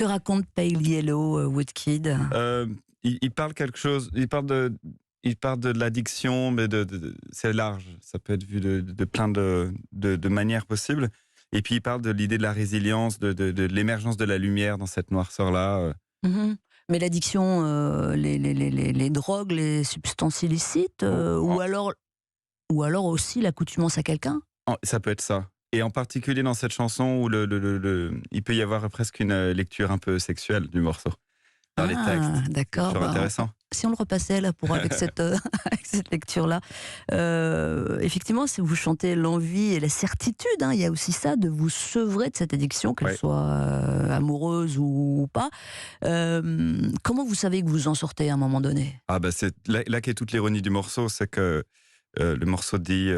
Que raconte Pale Yellow, Woodkid? Il parle quelque chose, il parle de l'addiction, mais c'est large, ça peut être vu de plein de manières possibles. Et puis il parle de l'idée de la résilience, de l'émergence de la lumière dans cette noirceur-là. Mmh. Mais l'addiction, les drogues, les substances illicites, ou alors aussi l'accoutumance à quelqu'un? Ça peut être ça. Et en particulier dans cette chanson où il peut y avoir presque une lecture un peu sexuelle du morceau dans les textes. Ah, C'est d'accord. toujours intéressant. Si on le repassait là avec cette, avec cette lecture-là, effectivement, si vous chantez l'envie et la certitude, hein, il y a aussi ça, de vous sevrer de cette addiction, qu'elle Ouais. soit amoureuse ou pas. Comment vous savez que vous en sortez à un moment donné? Ah bah c'est là qu'est toute l'ironie du morceau, c'est que le morceau dit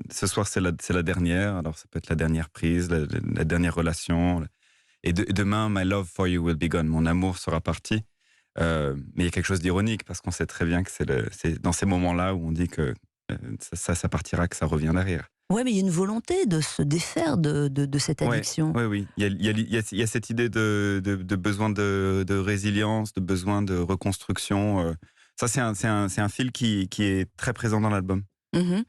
ce soir c'est la dernière, alors ça peut être la dernière prise, la dernière relation, et demain my love for you will be gone, mon amour sera parti. Mais il y a quelque chose d'ironique parce qu'on sait très bien que c'est dans ces moments-là où on dit que ça partira, que ça revient derrière. Ouais, mais il y a une volonté de se défaire de cette Ouais, addiction. oui. Il y a cette idée de besoin de résilience, de besoin de reconstruction. Ça, c'est un fil qui est très présent dans l'album. Mhm.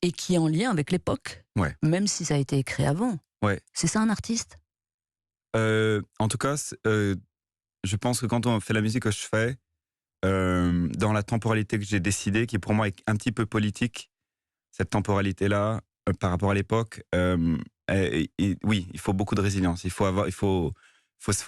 Et qui est en lien avec l'époque, Ouais. même si ça a été écrit avant. Ouais. C'est ça un artiste? En tout cas, je pense que quand on fait la musique que je fais, dans la temporalité que j'ai décidée, qui pour moi est un petit peu politique, cette temporalité-là, par rapport à l'époque, oui, il faut beaucoup de résilience. Il faut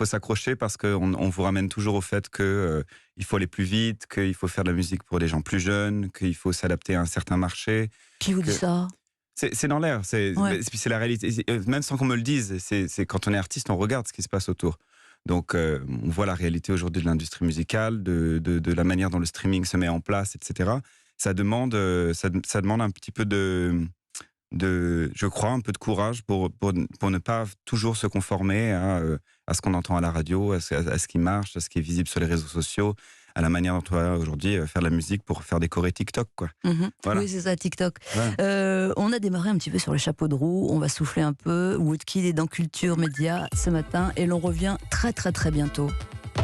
s'accrocher parce qu'on vous ramène toujours au fait que il faut aller plus vite, qu'il faut faire de la musique pour des gens plus jeunes, qu'il faut s'adapter à un certain marché. Qui vous dit ça? C'est dans l'air, Ouais. c'est la réalité. Même sans qu'on me le dise, c'est quand on est artiste, on regarde ce qui se passe autour. Donc, on voit la réalité aujourd'hui de l'industrie musicale, de la manière dont le streaming se met en place, etc. Ça demande un petit peu je crois, un peu de courage pour ne pas toujours se conformer à ce qu'on entend à la radio, à ce qui marche, à ce qui est visible sur les réseaux sociaux, à la manière dont on va aujourd'hui faire de la musique pour faire décorer TikTok, quoi. Mhm. Voilà. Oui, c'est ça, TikTok. Ouais. On a démarré un petit peu sur le chapeau de roue, on va souffler un peu. Woodkid est dans Culture Média ce matin et l'on revient très très très bientôt.